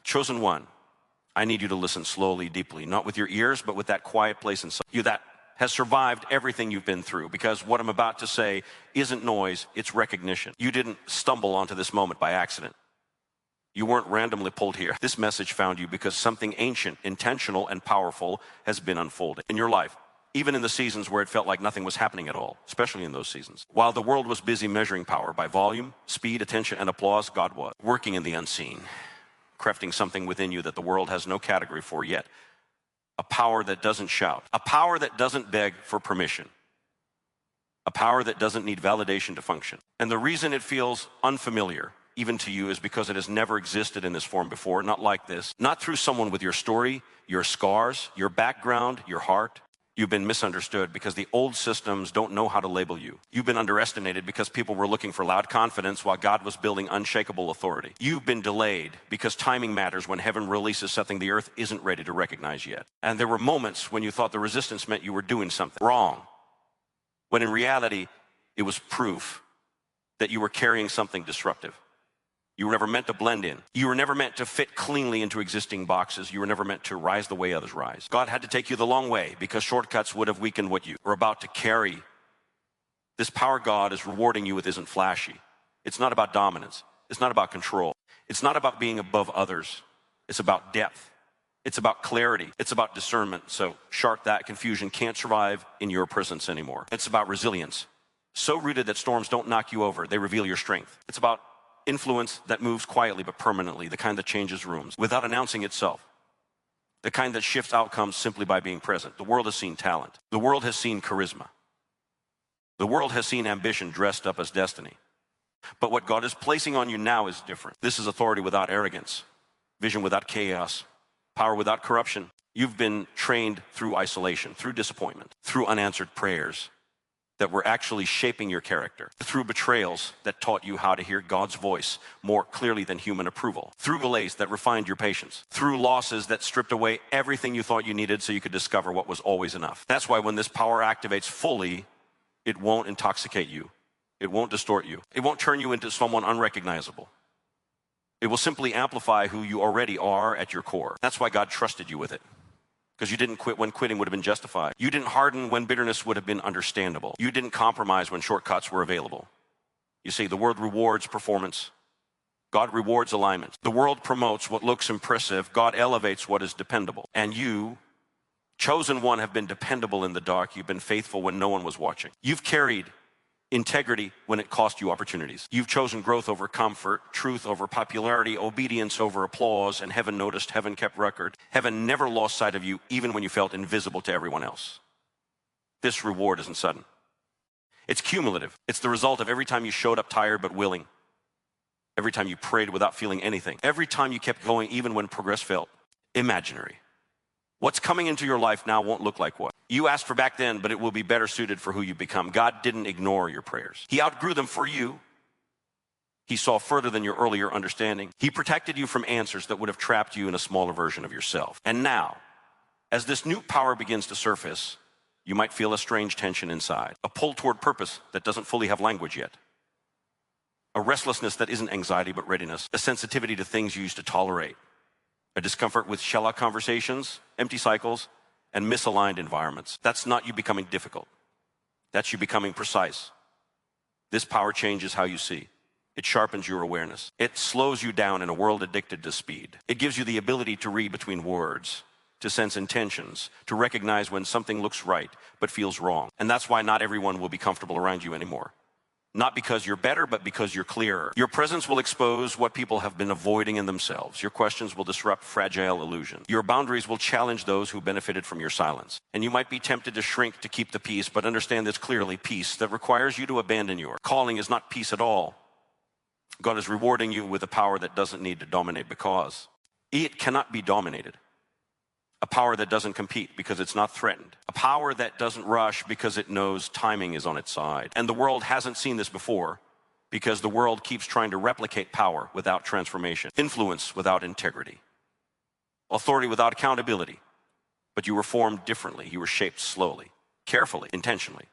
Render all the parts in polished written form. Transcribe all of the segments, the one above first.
Chosen one, I need you to listen slowly, deeply, not with your ears, but with that quiet place inside you that has survived everything you've been through, because what I'm about to say isn't noise, it's recognition. You didn't stumble onto this moment by accident. You weren't randomly pulled here. This message found you because something ancient, intentional, and powerful has been unfolding in your life, even in the seasons where it felt like nothing was happening at all, especially in those seasons. While the world was busy measuring power by volume, speed, attention, and applause, God was working in the unseen, crafting something within you that the world has no category for yet. A power that doesn't shout, a power that doesn't beg for permission, a power that doesn't need validation to function. And the reason it feels unfamiliar, even to you, is because it has never existed in this form before, not like this, not through someone with your story, your scars, your background, your heart. You've been misunderstood because the old systems don't know how to label you. You've been underestimated because people were looking for loud confidence while God was building unshakable authority. You've been delayed because timing matters when heaven releases something the earth isn't ready to recognize yet. And there were moments when you thought the resistance meant you were doing something wrong, when in reality, it was proof that you were carrying something disruptive. You were never meant to blend in. You were never meant to fit cleanly into existing boxes. You were never meant to rise the way others rise. God had to take you the long way because shortcuts would have weakened what you were about to carry. This power God is rewarding you with isn't flashy. It's not about dominance. It's not about control. It's not about being above others. It's about depth. It's about clarity. It's about discernment. So sharp that confusion can't survive in your presence anymore. It's about resilience. So rooted that storms don't knock you over. They reveal your strength. It's about influence that moves quietly but permanently, the kind that changes rooms without announcing itself, the kind that shifts outcomes simply by being present. The world has seen talent. The world has seen charisma. The world has seen ambition dressed up as destiny. But what God is placing on you now is different. This is authority without arrogance, vision without chaos, power without corruption. You've been trained through isolation, through disappointment, through unanswered prayers that were actually shaping your character, through betrayals that taught you how to hear God's voice more clearly than human approval, through delays that refined your patience, through losses that stripped away everything you thought you needed so you could discover what was always enough. That's why when this power activates fully, it won't intoxicate you. It won't distort you. It won't turn you into someone unrecognizable. It will simply amplify who you already are at your core. That's why God trusted you with it. Because you didn't quit when quitting would have been justified. You didn't harden when bitterness would have been understandable. You didn't compromise when shortcuts were available. You see, the world rewards performance. God rewards alignment. The world promotes what looks impressive. God elevates what is dependable. And you, chosen one, have been dependable in the dark. You've been faithful when no one was watching. You've carried integrity when it cost you opportunities. You've chosen growth over comfort, truth over popularity, obedience over applause, and heaven noticed, heaven kept record. Heaven never lost sight of you, even when you felt invisible to everyone else. This reward isn't sudden. It's cumulative. It's the result of every time you showed up tired but willing, every time you prayed without feeling anything, every time you kept going even when progress felt imaginary. What's coming into your life now won't look like what you asked for back then, but it will be better suited for who you become. God didn't ignore your prayers. He outgrew them for you. He saw further than your earlier understanding. He protected you from answers that would have trapped you in a smaller version of yourself. And now, as this new power begins to surface, you might feel a strange tension inside, a pull toward purpose that doesn't fully have language yet, a restlessness that isn't anxiety but readiness, a sensitivity to things you used to tolerate, a discomfort with shallow conversations, empty cycles, and misaligned environments. That's not you becoming difficult. That's you becoming precise. This power changes how you see. It sharpens your awareness. It slows you down in a world addicted to speed. It gives you the ability to read between words, to sense intentions, to recognize when something looks right but feels wrong. And that's why not everyone will be comfortable around you anymore. Not because you're better, but because you're clearer. Your presence will expose what people have been avoiding in themselves. Your questions will disrupt fragile illusions. Your boundaries will challenge those who benefited from your silence. And you might be tempted to shrink to keep the peace, but understand this clearly: peace that requires you to abandon your calling is not peace at all. God is rewarding you with a power that doesn't need to dominate because it cannot be dominated. A power that doesn't compete because it's not threatened. A power that doesn't rush because it knows timing is on its side. And the world hasn't seen this before because the world keeps trying to replicate power without transformation, influence without integrity, authority without accountability. But you were formed differently. You were shaped slowly, carefully, intentionally.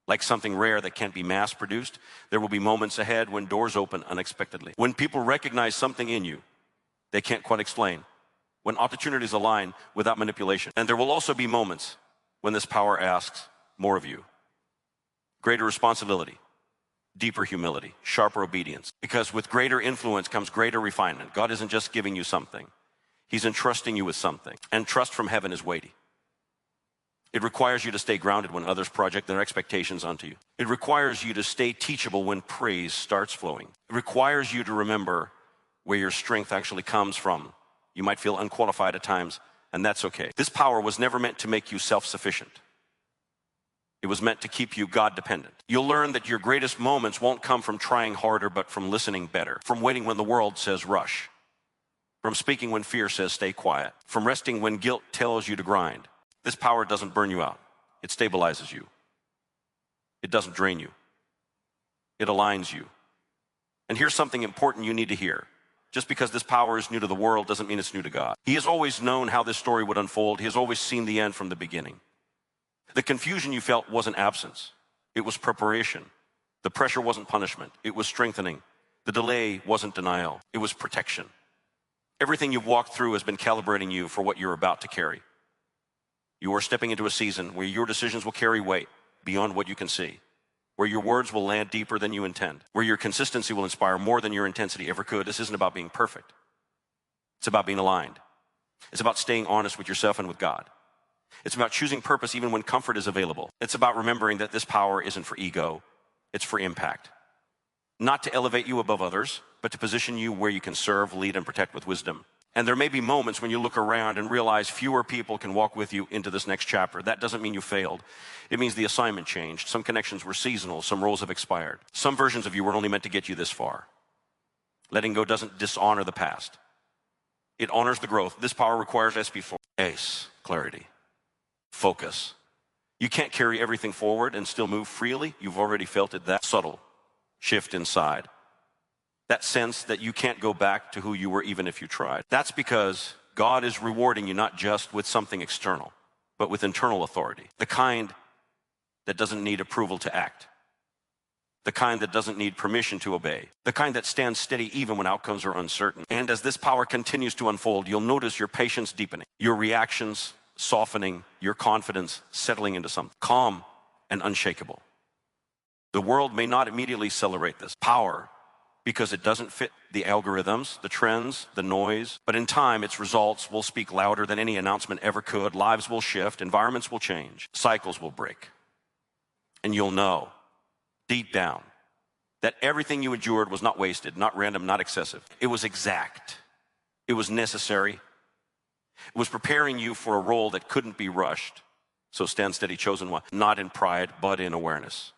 Like something rare that can't be mass-produced, there will be moments ahead when doors open unexpectedly, when people recognize something in you they can't quite explain, when opportunities align without manipulation. And there will also be moments when this power asks more of you. Greater responsibility, deeper humility, sharper obedience. Because with greater influence comes greater refinement. God isn't just giving you something. He's entrusting you with something. And trust from heaven is weighty. It requires you to stay grounded when others project their expectations onto you. It requires you to stay teachable when praise starts flowing. It requires you to remember where your strength actually comes from. You might feel unqualified at times, and that's okay. This power was never meant to make you self-sufficient. It was meant to keep you God-dependent. You'll learn that your greatest moments won't come from trying harder, but from listening better, from waiting when the world says rush, from speaking when fear says stay quiet, from resting when guilt tells you to grind. This power doesn't burn you out. It stabilizes you. It doesn't drain you. It aligns you. And here's something important you need to hear. Just because this power is new to the world doesn't mean it's new to God. He has always known how this story would unfold. He has always seen the end from the beginning. The confusion you felt wasn't absence. It was preparation. The pressure wasn't punishment. It was strengthening. The delay wasn't denial. It was protection. Everything you've walked through has been calibrating you for what you're about to carry. You are stepping into a season where your decisions will carry weight beyond what you can see, where your words will land deeper than you intend, where your consistency will inspire more than your intensity ever could. This isn't about being perfect. It's about being aligned. It's about staying honest with yourself and with God. It's about choosing purpose even when comfort is available. It's about remembering that this power isn't for ego, it's for impact. Not to elevate you above others, but to position you where you can serve, lead, and protect with wisdom. And there may be moments when you look around and realize fewer people can walk with you into this next chapter. That doesn't mean you failed. It means the assignment changed. Some connections were seasonal. Some roles have expired. Some versions of you were only meant to get you this far. Letting go doesn't dishonor the past. It honors the growth. This power requires SP4. ACE, clarity, focus. You can't carry everything forward and still move freely. You've already felt it, that subtle shift inside. That sense that you can't go back to who you were even if you tried. That's because God is rewarding you not just with something external, but with internal authority. The kind that doesn't need approval to act. The kind that doesn't need permission to obey. The kind that stands steady even when outcomes are uncertain. And as this power continues to unfold, you'll notice your patience deepening, your reactions softening, your confidence settling into something calm and unshakable. The world may not immediately celebrate this power because it doesn't fit the algorithms, the trends, the noise. But in time, its results will speak louder than any announcement ever could. Lives will shift, environments will change, cycles will break. And you'll know, deep down, that everything you endured was not wasted, not random, not excessive. It was exact. It was necessary. It was preparing you for a role that couldn't be rushed. So stand steady, chosen one, not in pride, but in awareness.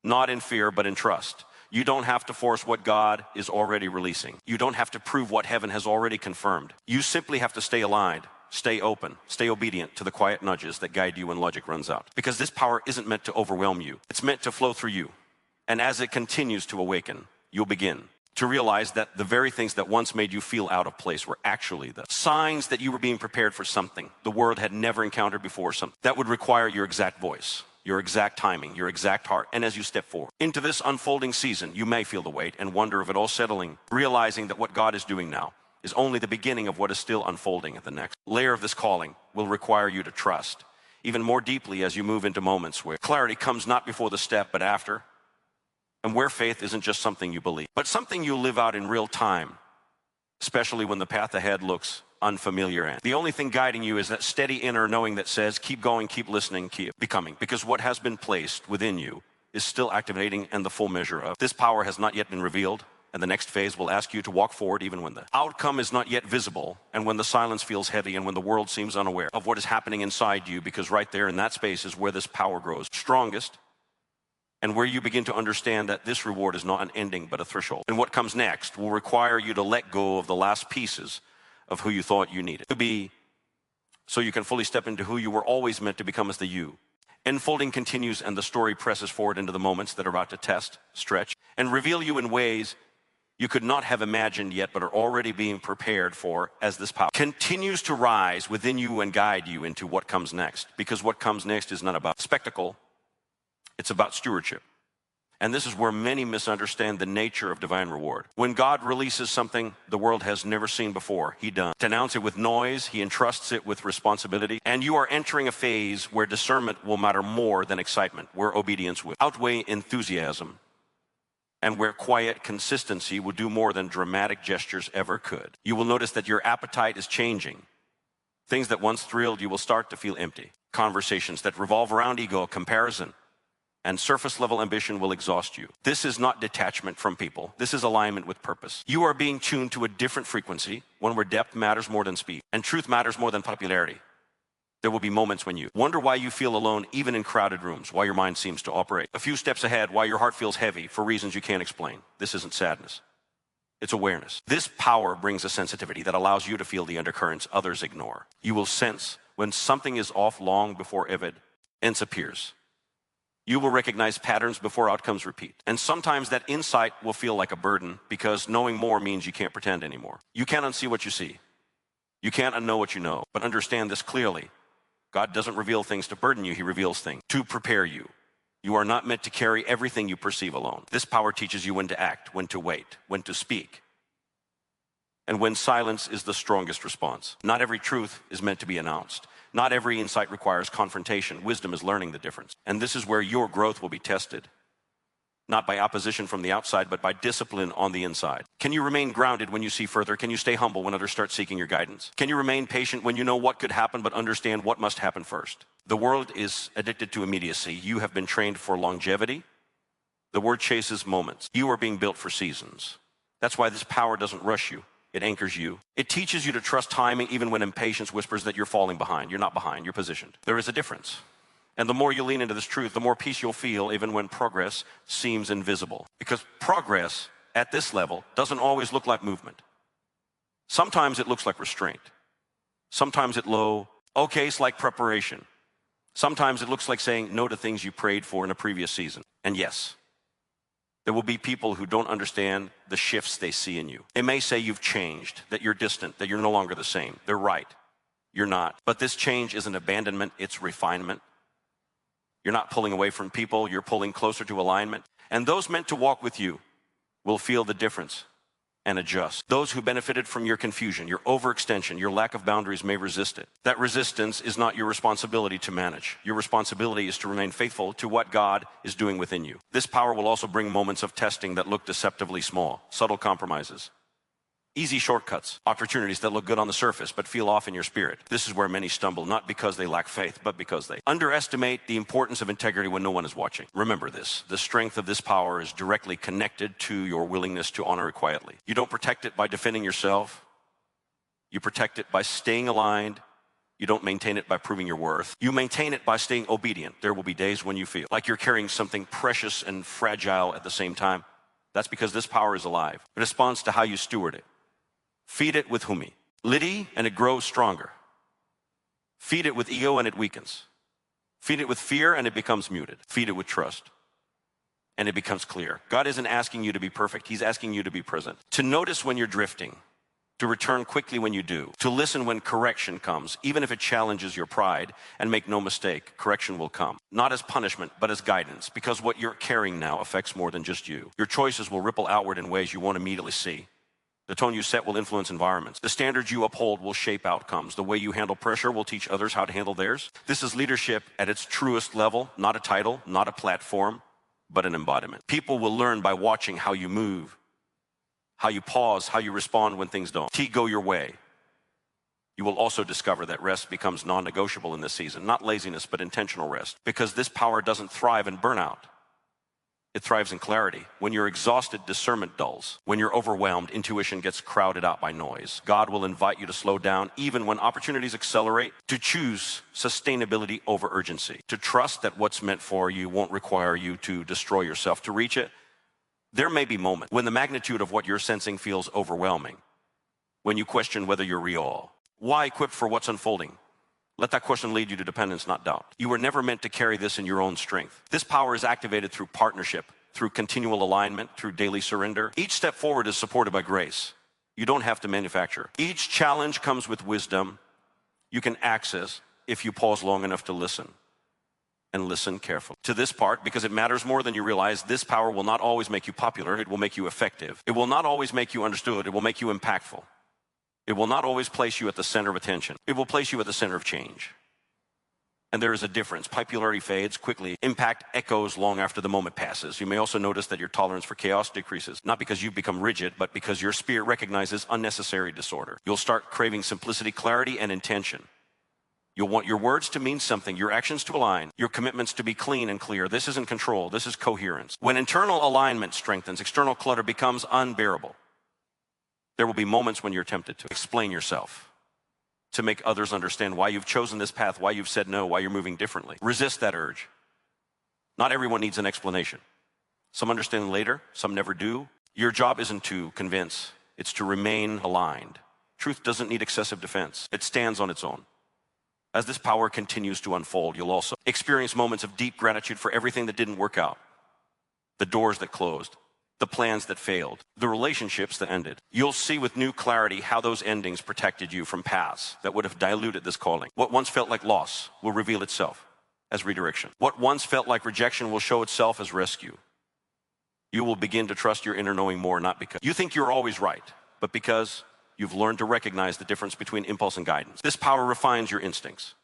Not in fear, but in trust. You don't have to force what God is already releasing. You don't have to prove what heaven has already confirmed. You simply have to stay aligned, stay open, stay obedient to the quiet nudges that guide you when logic runs out. Because this power isn't meant to overwhelm you. It's meant to flow through you. And as it continues to awaken, you'll begin to realize that the very things that once made you feel out of place were actually the signs that you were being prepared for something the world had never encountered before, something that would require your exact voice, your exact timing, your exact heart. And as you step forward into this unfolding season, you may feel the weight and wonder of it all settling, realizing that what God is doing now is only the beginning of what is still unfolding at the next layer of this calling will require you to trust even more deeply as you move into moments where clarity comes not before the step, but after, and where faith isn't just something you believe, but something you live out in real time, especially when the path ahead looks unfamiliar. And the only thing guiding you is that steady inner knowing that says, keep going, keep listening, keep becoming, because what has been placed within you is still activating, and the full measure of this power has not yet been revealed. And the next phase will ask you to walk forward even when the outcome is not yet visible, and when the silence feels heavy, and when the world seems unaware of what is happening inside you, because right there in that space is where this power grows strongest, and where you begin to understand that this reward is not an ending but a threshold. And what comes next will require you to let go of the last pieces of who you thought you needed to be, so you can fully step into who you were always meant to become as the you. Unfolding continues, and the story presses forward into the moments that are about to test, stretch, and reveal you in ways you could not have imagined yet, but are already being prepared for as this power continues to rise within you and guide you into what comes next. Because what comes next is not about spectacle, it's about stewardship. And this is where many misunderstand the nature of divine reward. When God releases something the world has never seen before, he does. To announce it with noise, he entrusts it with responsibility. And you are entering a phase where discernment will matter more than excitement, where obedience will outweigh enthusiasm, and where quiet consistency will do more than dramatic gestures ever could. You will notice that your appetite is changing. Things that once thrilled you will start to feel empty. Conversations that revolve around ego, comparison, and surface-level ambition will exhaust you. This is not detachment from people. This is alignment with purpose. You are being tuned to a different frequency, one where depth matters more than speed, and truth matters more than popularity. There will be moments when you wonder why you feel alone, even in crowded rooms, why your mind seems to operate a few steps ahead, why your heart feels heavy for reasons you can't explain. This isn't sadness. It's awareness. This power brings a sensitivity that allows you to feel the undercurrents others ignore. You will sense when something is off long before evidence appears. You will recognize patterns before outcomes repeat. And sometimes that insight will feel like a burden because knowing more means you can't pretend anymore. You can't unsee what you see. You can't unknow what you know. But understand this clearly. God doesn't reveal things to burden you. He reveals things to prepare you. You are not meant to carry everything you perceive alone. This power teaches you when to act, when to wait, when to speak, and when silence is the strongest response. Not every truth is meant to be announced. Not every insight requires confrontation. Wisdom is learning the difference. And this is where your growth will be tested. Not by opposition from the outside, but by discipline on the inside. Can you remain grounded when you see further? Can you stay humble when others start seeking your guidance? Can you remain patient when you know what could happen, but understand what must happen first? The world is addicted to immediacy. You have been trained for longevity. The word chases moments. You are being built for seasons. That's why this power doesn't rush you. It anchors you. It teaches you to trust timing even when impatience whispers that you're falling behind. You're not behind, you're positioned. There is a difference. And the more you lean into this truth, the more peace you'll feel even when progress seems invisible. Because progress at this level doesn't always look like movement. Sometimes it looks like restraint. Sometimes it's like preparation. Sometimes it looks like saying no to things you prayed for in a previous season. And yes, there will be people who don't understand the shifts they see in you. They may say you've changed, that you're distant, that you're no longer the same. They're right. You're not. But this change isn't abandonment, it's refinement. You're not pulling away from people, you're pulling closer to alignment. And those meant to walk with you will feel the difference and adjust. Those who benefited from your confusion, your overextension, your lack of boundaries may resist it. That resistance is not your responsibility to manage. Your responsibility is to remain faithful to what God is doing within you. This power will also bring moments of testing that look deceptively small, subtle compromises, easy shortcuts, opportunities that look good on the surface but feel off in your spirit. This is where many stumble, not because they lack faith, but because they underestimate the importance of integrity when no one is watching. Remember this, the strength of this power is directly connected to your willingness to honor it quietly. You don't protect it by defending yourself. You protect it by staying aligned. You don't maintain it by proving your worth. You maintain it by staying obedient. There will be days when you feel like you're carrying something precious and fragile at the same time. That's because this power is alive. It responds to how you steward it. Feed it with humi, lidi, and it grows stronger. Feed it with ego and it weakens. Feed it with fear and it becomes muted. Feed it with trust and it becomes clear. God isn't asking you to be perfect. He's asking you to be present. To notice when you're drifting. To return quickly when you do. To listen when correction comes, even if it challenges your pride. And make no mistake, correction will come. Not as punishment, but as guidance. Because what you're carrying now affects more than just you. Your choices will ripple outward in ways you won't immediately see. The tone you set will influence environments. The standards you uphold will shape outcomes. The way you handle pressure will teach others how to handle theirs. This is leadership at its truest level, not a title, not a platform, but an embodiment. People will learn by watching how you move, how you pause, how you respond when things don't go your way. You will also discover that rest becomes non-negotiable in this season, not laziness, but intentional rest, because this power doesn't thrive in burnout. It thrives in clarity. When you're exhausted, discernment dulls. When you're overwhelmed, intuition gets crowded out by noise. God will invite you to slow down even when opportunities accelerate, to choose sustainability over urgency, to trust that what's meant for you won't require you to destroy yourself to reach it. There may be moments when the magnitude of what you're sensing feels overwhelming, when you question whether you're real. Why equipped for what's unfolding? Let that question lead you to dependence, not doubt. You were never meant to carry this in your own strength. This power is activated through partnership, through continual alignment, through daily surrender. Each step forward is supported by grace. You don't have to manufacture. Each challenge comes with wisdom you can access if you pause long enough to listen. and listen carefully to this part, because it matters more than you realize. This power will not always make you popular. It will make you effective. It will not always make you understood. It will make you impactful. It will not always place you at the center of attention. It will place you at the center of change. And there is a difference. Popularity fades quickly. Impact echoes long after the moment passes. You may also notice that your tolerance for chaos decreases, not because you've become rigid, but because your spirit recognizes unnecessary disorder. You'll start craving simplicity, clarity, and intention. You'll want your words to mean something, your actions to align, your commitments to be clean and clear. This isn't control, this is coherence. When internal alignment strengthens, external clutter becomes unbearable. There will be moments when you're tempted to explain yourself, to make others understand why you've chosen this path, why you've said no, why you're moving differently. Resist that urge. Not everyone needs an explanation. Some understand later, some never do. Your job isn't to convince, it's to remain aligned. Truth doesn't need excessive defense. It stands on its own. As this power continues to unfold, you'll also experience moments of deep gratitude for everything that didn't work out, the doors that closed, the plans that failed, the relationships that ended. You'll see with new clarity how those endings protected you from paths that would have diluted this calling. What once felt like loss will reveal itself as redirection. What once felt like rejection will show itself as rescue. You will begin to trust your inner knowing more, not because you think you're always right, but because you've learned to recognize the difference between impulse and guidance. This power refines your instincts.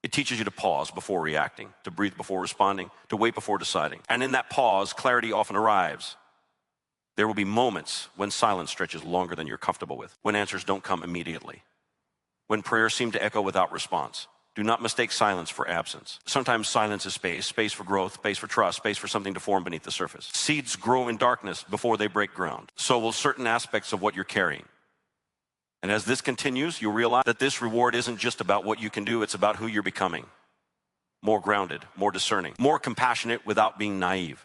It teaches you to pause before reacting, to breathe before responding, to wait before deciding. And in that pause, clarity often arrives. There will be moments when silence stretches longer than you're comfortable with, when answers don't come immediately, when prayers seem to echo without response. Do not mistake silence for absence. Sometimes silence is space for growth, space for trust, space for something to form beneath the surface. Seeds grow in darkness before they break ground. So will certain aspects of what you're carrying. And as this continues, you'll realize that this reward isn't just about what you can do, it's about who you're becoming. More grounded, more discerning, more compassionate without being naive,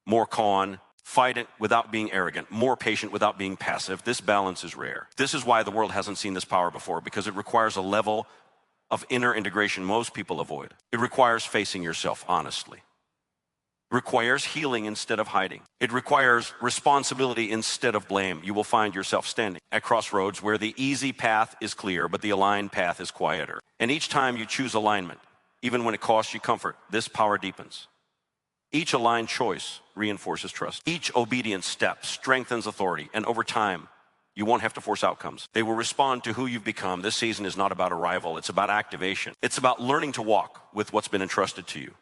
more calm, fight it without being arrogant, more patient without being passive. This balance is rare. This is why the world hasn't seen this power before, because it requires a level of inner integration most people avoid. It requires facing yourself honestly. Requires healing instead of hiding. It requires responsibility instead of blame. You will find yourself standing at crossroads where the easy path is clear, but the aligned path is quieter. And each time you choose alignment, even when it costs you comfort, this power deepens. Each aligned choice reinforces trust. Each obedient step strengthens authority, and over time, you won't have to force outcomes. They will respond to who you've become. This season is not about arrival, it's about activation. It's about learning to walk with what's been entrusted to you.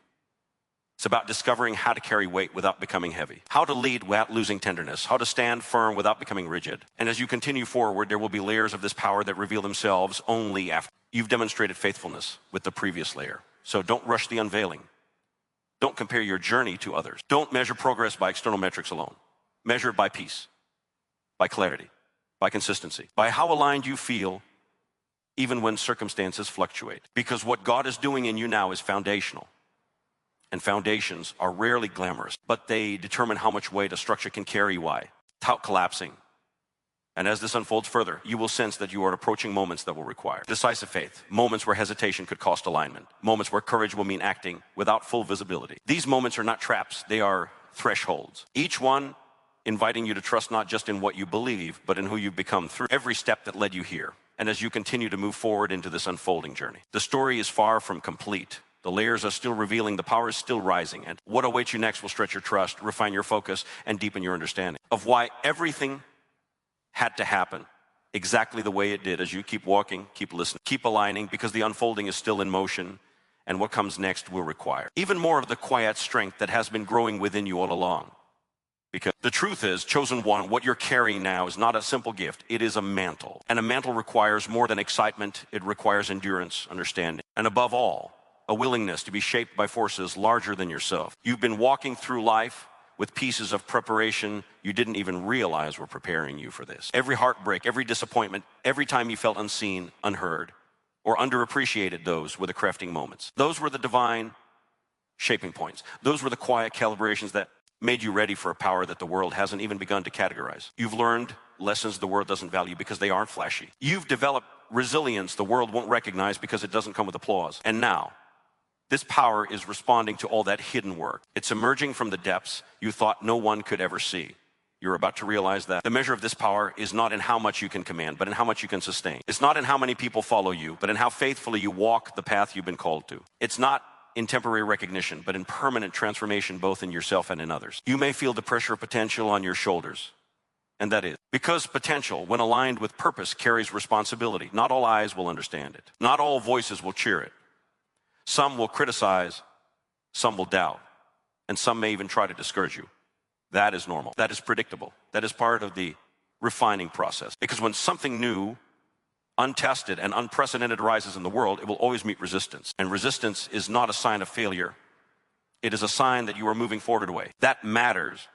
It's about discovering how to carry weight without becoming heavy, how to lead without losing tenderness, how to stand firm without becoming rigid. And as you continue forward, there will be layers of this power that reveal themselves only after you've demonstrated faithfulness with the previous layer. So don't rush the unveiling. Don't compare your journey to others. Don't measure progress by external metrics alone. Measure it by peace, by clarity, by consistency, by how aligned you feel even when circumstances fluctuate. Because what God is doing in you now is foundational. And foundations are rarely glamorous, but they determine how much weight a structure can carry without collapsing. And as this unfolds further, you will sense that you are approaching moments that will require decisive faith, moments where hesitation could cost alignment, moments where courage will mean acting without full visibility. These moments are not traps, they are thresholds. Each one inviting you to trust not just in what you believe, but in who you've become through every step that led you here. And as you continue to move forward into this unfolding journey, the story is far from complete. The layers are still revealing, the power is still rising, and what awaits you next will stretch your trust, refine your focus, and deepen your understanding of why everything had to happen exactly the way it did. As you keep walking, keep listening, keep aligning, because the unfolding is still in motion, and what comes next will require even more of the quiet strength that has been growing within you all along. Because the truth is, chosen one, what you're carrying now is not a simple gift, it is a mantle. And a mantle requires more than excitement, it requires endurance, understanding, and above all, a willingness to be shaped by forces larger than yourself. You've been walking through life with pieces of preparation you didn't even realize were preparing you for this. Every heartbreak, every disappointment, every time you felt unseen, unheard, or underappreciated, those were the crafting moments. Those were the divine shaping points. Those were the quiet calibrations that made you ready for a power that the world hasn't even begun to categorize. You've learned lessons the world doesn't value because they aren't flashy. You've developed resilience the world won't recognize because it doesn't come with applause. And now, this power is responding to all that hidden work. It's emerging from the depths you thought no one could ever see. You're about to realize that the measure of this power is not in how much you can command, but in how much you can sustain. It's not in how many people follow you, but in how faithfully you walk the path you've been called to. It's not in temporary recognition, but in permanent transformation, both in yourself and in others. You may feel the pressure of potential on your shoulders, and that is because potential, when aligned with purpose, carries responsibility. Not all eyes will understand it. Not all voices will cheer it. Some will criticize, some will doubt, and some may even try to discourage you. That is normal. That is predictable. That is part of the refining process. Because when something new, untested, and unprecedented arises in the world, it will always meet resistance. And resistance is not a sign of failure. It is a sign that you are moving forward away. That matters.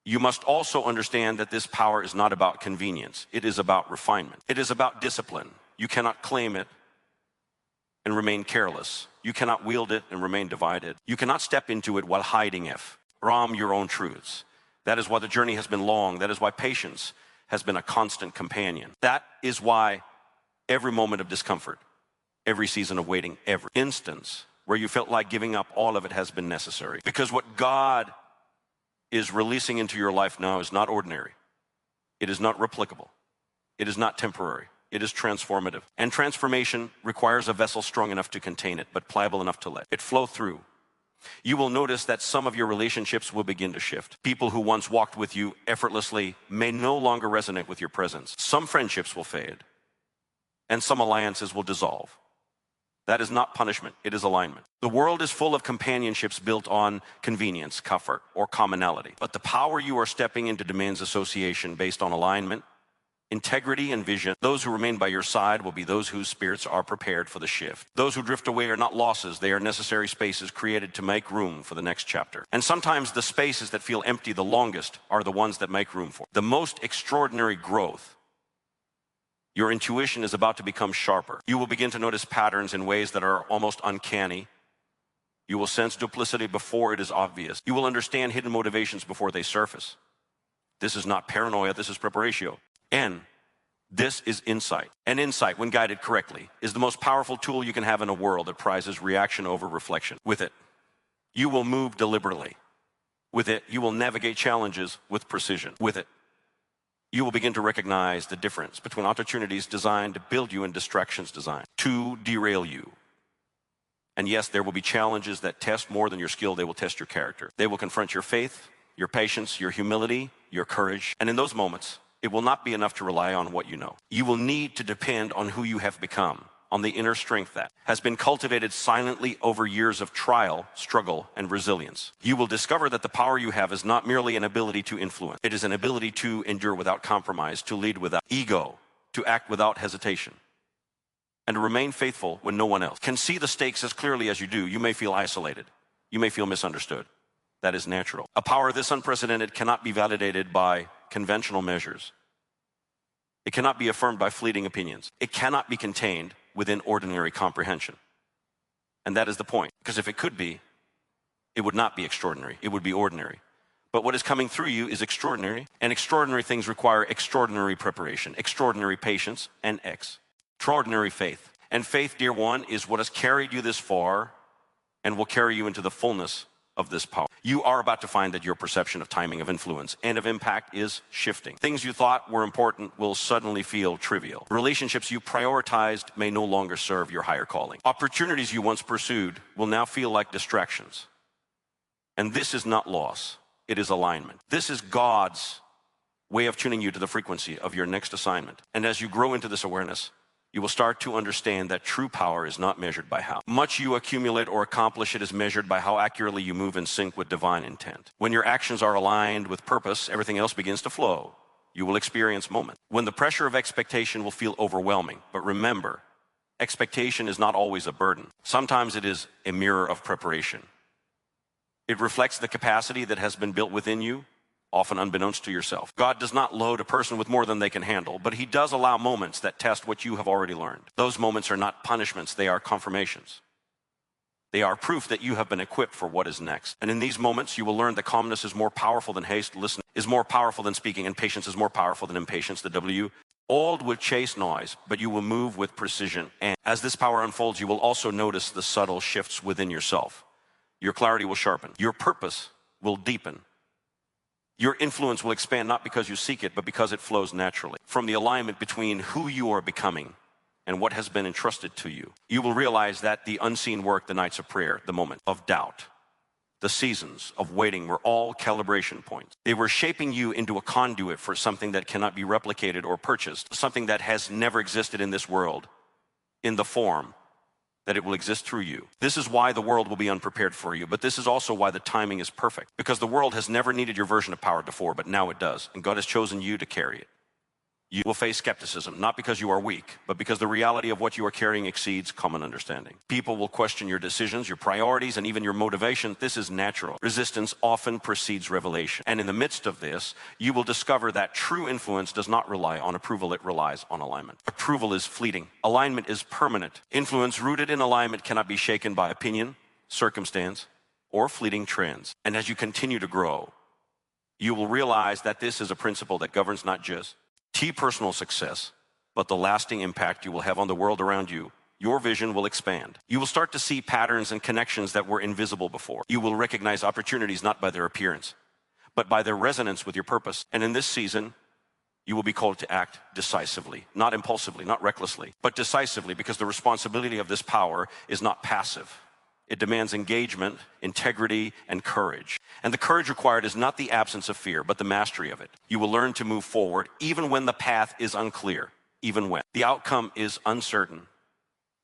You must also understand that this power is not about convenience. It is about refinement. It is about discipline. You cannot claim it and remain careless. You cannot wield it and remain divided. You cannot step into it while hiding it from your own truths. That is why the journey has been long. That is why patience has been a constant companion. That is why every moment of discomfort, every season of waiting, every instance where you felt like giving up, all of it has been necessary. Because what God is releasing into your life now is not ordinary. It is not replicable. It is not temporary. It is transformative. And transformation requires a vessel strong enough to contain it, but pliable enough to let it flow through. You will notice that some of your relationships will begin to shift. People who once walked with you effortlessly may no longer resonate with your presence. Some friendships will fade, and some alliances will dissolve. That is not punishment, it is alignment. The world is full of companionships built on convenience, comfort, or commonality. But the power you are stepping into demands association based on alignment, integrity, and vision. Those who remain by your side will be those whose spirits are prepared for the shift. Those who drift away are not losses. They are necessary spaces created to make room for the next chapter. And sometimes the spaces that feel empty the longest are the ones that make room for the most extraordinary growth. Your intuition is about to become sharper. You will begin to notice patterns in ways that are almost uncanny. You will sense duplicity before it is obvious. You will understand hidden motivations before they surface. This is not paranoia, this is preparatio. And this is insight. And insight, when guided correctly, is the most powerful tool you can have in a world that prizes reaction over reflection. With it, you will move deliberately. With it, you will navigate challenges with precision. With it, you will begin to recognize the difference between opportunities designed to build you and distractions designed to derail you. And yes, there will be challenges that test more than your skill. They will test your character. They will confront your faith, your patience, your humility, your courage. And in those moments, it will not be enough to rely on what you know. You will need to depend on who you have become, on the inner strength that has been cultivated silently over years of trial, struggle, and resilience. You will discover that the power you have is not merely an ability to influence. It is an ability to endure without compromise, to lead without ego, to act without hesitation, and to remain faithful when no one else can see the stakes as clearly as you do. You may feel isolated. You may feel misunderstood. That is natural. A power this unprecedented cannot be validated by conventional measures. It cannot be affirmed by fleeting opinions. It cannot be contained within ordinary comprehension. And that is the point. Because if it could be, it would not be extraordinary. It would be ordinary. But what is coming through you is extraordinary, and extraordinary things require extraordinary preparation, extraordinary patience, and extraordinary faith. And faith, dear one, is what has carried you this far and will carry you into the fullness of this power. You are about to find that your perception of timing, of influence, and of impact is shifting. Things you thought were important will suddenly feel trivial. Relationships you prioritized may no longer serve your higher calling. Opportunities you once pursued will now feel like distractions. And this is not loss, it is alignment. This is God's way of tuning you to the frequency of your next assignment. And as you grow into this awareness, you will start to understand that true power is not measured by how much you accumulate or accomplish. It is measured by how accurately you move in sync with divine intent. When your actions are aligned with purpose, everything else begins to flow. You will experience moments when the pressure of expectation will feel overwhelming. But remember, expectation is not always a burden. Sometimes it is a mirror of preparation. It reflects the capacity that has been built within you, often unbeknownst to yourself. God does not load a person with more than they can handle, but he does allow moments that test what you have already learned. Those moments are not punishments, they are confirmations. They are proof that you have been equipped for what is next. And in these moments, you will learn that calmness is more powerful than haste, listening is more powerful than speaking, and patience is more powerful than impatience, the W. All will chase noise, but you will move with precision. And as this power unfolds, you will also notice the subtle shifts within yourself. Your clarity will sharpen. Your purpose will deepen. Your influence will expand not because you seek it, but because it flows naturally from the alignment between who you are becoming and what has been entrusted to you. You will realize that the unseen work, the nights of prayer, the moment of doubt, the seasons of waiting were all calibration points. They were shaping you into a conduit for something that cannot be replicated or purchased, something that has never existed in this world in the form that it will exist through you. This is why the world will be unprepared for you, but this is also why the timing is perfect, because the world has never needed your version of power before, but now it does, and God has chosen you to carry it. You will face skepticism, not because you are weak, but because the reality of what you are carrying exceeds common understanding. People will question your decisions, your priorities, and even your motivation. This is natural. Resistance often precedes revelation. And in the midst of this, you will discover that true influence does not rely on approval, it relies on alignment. Approval is fleeting. Alignment is permanent. Influence rooted in alignment cannot be shaken by opinion, circumstance, or fleeting trends. And as you continue to grow, you will realize that this is a principle that governs not just personal success, but the lasting impact you will have on the world around you. Your vision will expand. You will start to see patterns and connections that were invisible before. You will recognize opportunities not by their appearance, but by their resonance with your purpose. And in this season, you will be called to act decisively, not impulsively, not recklessly, but decisively, because the responsibility of this power is not passive. It demands engagement, integrity, and courage. And the courage required is not the absence of fear, but the mastery of it. You will learn to move forward even when the path is unclear, even when the outcome is uncertain,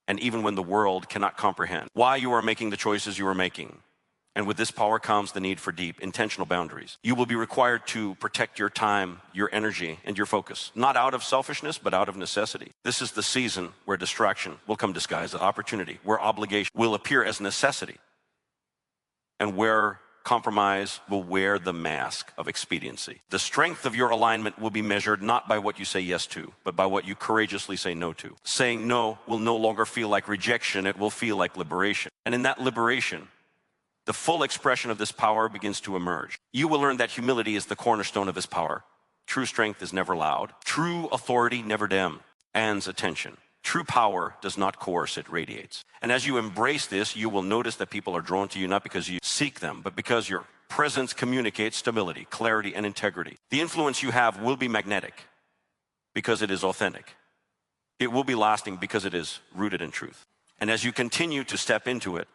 and even when the world cannot comprehend why you are making the choices you are making. And with this power comes the need for deep, intentional boundaries. You will be required to protect your time, your energy, and your focus, not out of selfishness, but out of necessity. This is the season where distraction will come disguised as opportunity, where obligation will appear as necessity, and where compromise will wear the mask of expediency. The strength of your alignment will be measured not by what you say yes to, but by what you courageously say no to. Saying no will no longer feel like rejection, it will feel like liberation. And in that liberation, the full expression of this power begins to emerge. You will learn that humility is the cornerstone of this power. True strength is never loud. True authority never demands attention. True power does not coerce, it radiates. And as you embrace this, you will notice that people are drawn to you not because you seek them, but because your presence communicates stability, clarity, and integrity. The influence you have will be magnetic because it is authentic. It will be lasting because it is rooted in truth. And as you continue to step into it,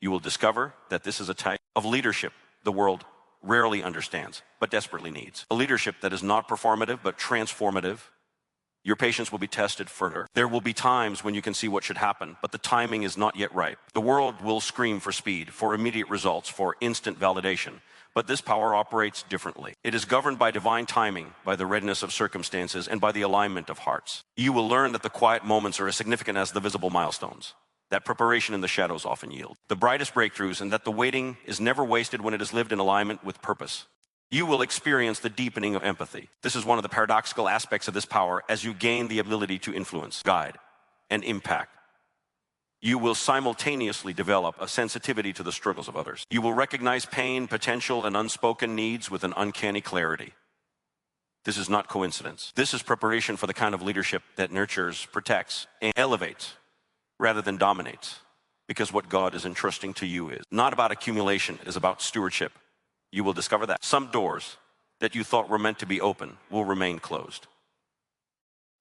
you will discover that this is a type of leadership the world rarely understands, but desperately needs. A leadership that is not performative, but transformative. Your patience will be tested further. There will be times when you can see what should happen, but the timing is not yet right. The world will scream for speed, for immediate results, for instant validation. But this power operates differently. It is governed by divine timing, by the readiness of circumstances, and by the alignment of hearts. You will learn that the quiet moments are as significant as the visible milestones. That preparation in the shadows often yield the brightest breakthroughs, and that the waiting is never wasted when it is lived in alignment with purpose. You will experience the deepening of empathy. This is one of the paradoxical aspects of this power as you gain the ability to influence, guide, and impact. You will simultaneously develop a sensitivity to the struggles of others. You will recognize pain, potential, and unspoken needs with an uncanny clarity. This is not coincidence. This is preparation for the kind of leadership that nurtures, protects, and elevates rather than dominates, because what God is entrusting to you is not about accumulation, it is about stewardship. You will discover that some doors that you thought were meant to be open will remain closed.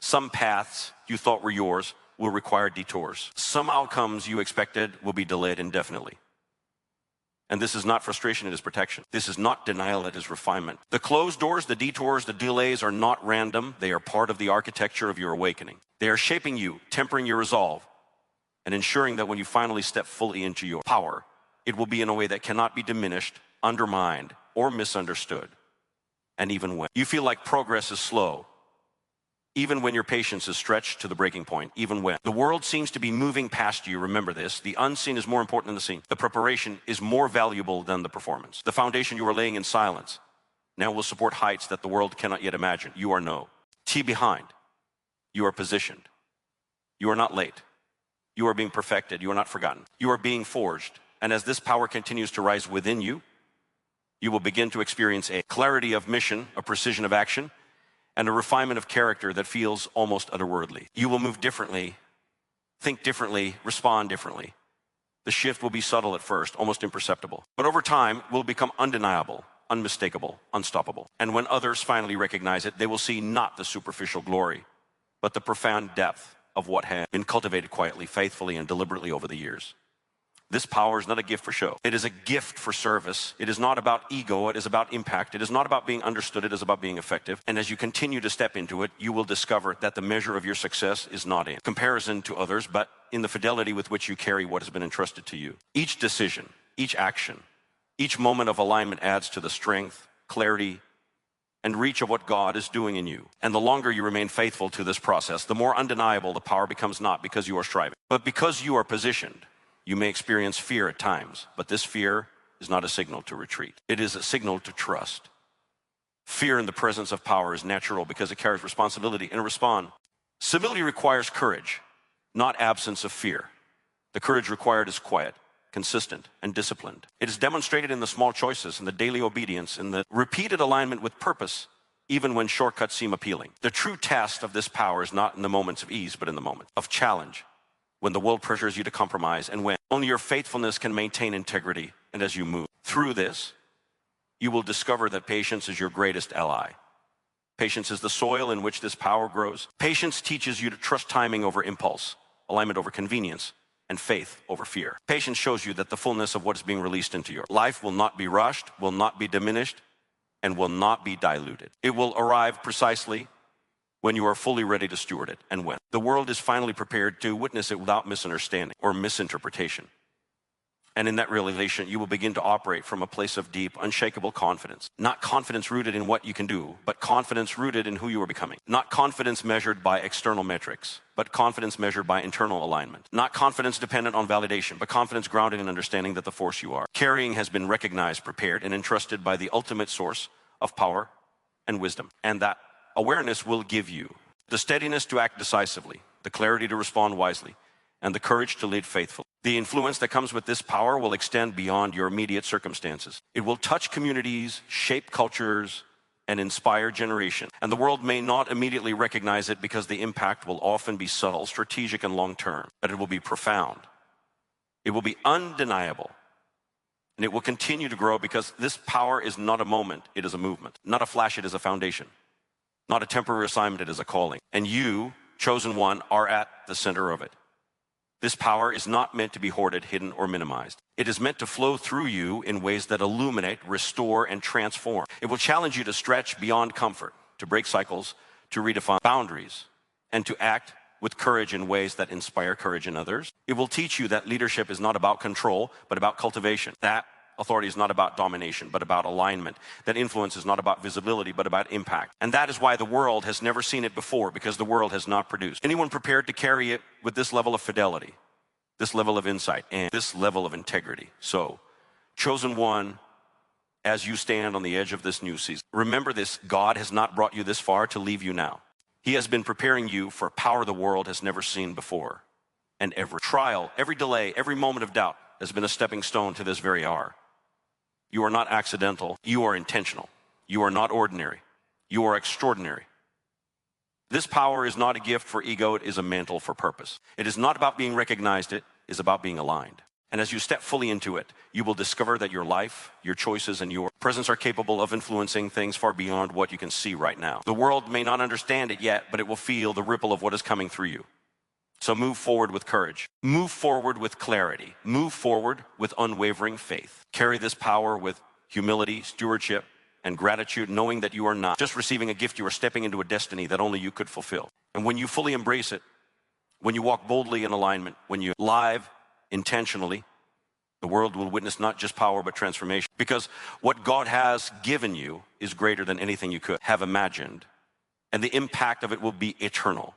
Some paths you thought were yours will require detours. Some outcomes you expected will be delayed indefinitely. And this is not frustration, it is protection. This is not denial, it is refinement. The closed doors, the detours, the delays are not random. They are part of the architecture of your awakening. They are shaping you, tempering your resolve, and ensuring that when you finally step fully into your power, it will be in a way that cannot be diminished, undermined, or misunderstood. And even when you feel like progress is slow, even when your patience is stretched to the breaking point, even when the world seems to be moving past you, remember this, the unseen is more important than the seen. The preparation is more valuable than the performance. The foundation you are laying in silence now will support heights that the world cannot yet imagine. You are no T behind. You are positioned. You are not late. You are being perfected. You are not forgotten. You are being forged. And as this power continues to rise within you, you will begin to experience a clarity of mission, a precision of action, and a refinement of character that feels almost otherworldly. You will move differently, think differently, respond differently. The shift will be subtle at first, almost imperceptible. But over time, will become undeniable, unmistakable, unstoppable. And when others finally recognize it, they will see not the superficial glory, but the profound depth of what has been cultivated quietly, faithfully, and deliberately over the years. This power is not a gift for show. It is a gift for service. It is not about ego. It is about impact. It is not about being understood. It is about being effective. And as you continue to step into it, you will discover that the measure of your success is not in comparison to others, but in the fidelity with which you carry what has been entrusted to you. Each decision, each action, each moment of alignment adds to the strength, clarity, and reach of what God is doing in you. And the longer you remain faithful to this process, the more undeniable the power becomes, not because you are striving, but because you are positioned. You may experience fear at times, but this fear is not a signal to retreat. It is a signal to trust. Fear in the presence of power is natural because it carries responsibility and respond. Civility requires courage, not absence of fear. The courage required is quiet, consistent, and disciplined. It is demonstrated in the small choices, in the daily obedience, in the repeated alignment with purpose, even when shortcuts seem appealing. The true test of this power is not in the moments of ease, but in the moment of challenge, when the world pressures you to compromise, and when only your faithfulness can maintain integrity. And as you move through this, you will discover that patience is your greatest ally. Patience is the soil in which this power grows. Patience teaches you to trust timing over impulse, alignment over convenience, and faith over fear. Patience shows you that the fullness of what is being released into your life will not be rushed, will not be diminished, and will not be diluted. It will arrive precisely when you are fully ready to steward it, and when the world is finally prepared to witness it without misunderstanding or misinterpretation. And in that realization, you will begin to operate from a place of deep, unshakable confidence. Not confidence rooted in what you can do, but confidence rooted in who you are becoming. Not confidence measured by external metrics, but confidence measured by internal alignment. Not confidence dependent on validation, but confidence grounded in understanding that the force you are carrying has been recognized, prepared, and entrusted by the ultimate source of power and wisdom. And that awareness will give you the steadiness to act decisively, the clarity to respond wisely, and the courage to lead faithfully. The influence that comes with this power will extend beyond your immediate circumstances. It will touch communities, shape cultures, and inspire generations. And the world may not immediately recognize it because the impact will often be subtle, strategic, and long-term, but it will be profound. It will be undeniable. And it will continue to grow because this power is not a moment, it is a movement. Not a flash, it is a foundation. Not a temporary assignment, it is a calling. And you, chosen one, are at the center of it. This power is not meant to be hoarded, hidden, or minimized. It is meant to flow through you in ways that illuminate, restore, and transform. It will challenge you to stretch beyond comfort, to break cycles, to redefine boundaries, and to act with courage in ways that inspire courage in others. It will teach you that leadership is not about control, but about cultivation. That authority is not about domination, but about alignment. That influence is not about visibility, but about impact. And that is why the world has never seen it before, because the world has not produced anyone prepared to carry it with this level of fidelity, this level of insight, and this level of integrity. So, chosen one, as you stand on the edge of this new season, remember this: God has not brought you this far to leave you now. He has been preparing you for power the world has never seen before. And every trial, every delay, every moment of doubt has been a stepping stone to this very hour. You are not accidental. You are intentional. You are not ordinary. You are extraordinary. This power is not a gift for ego. It is a mantle for purpose. It is not about being recognized. It is about being aligned. And as you step fully into it, you will discover that your life, your choices, and your presence are capable of influencing things far beyond what you can see right now. The world may not understand it yet, but it will feel the ripple of what is coming through you. So move forward with courage. Move forward with clarity. Move forward with unwavering faith. Carry this power with humility, stewardship, and gratitude, knowing that you are not just receiving a gift, you are stepping into a destiny that only you could fulfill. And when you fully embrace it, when you walk boldly in alignment, when you live intentionally, the world will witness not just power, but transformation. Because what God has given you is greater than anything you could have imagined. And the impact of it will be eternal.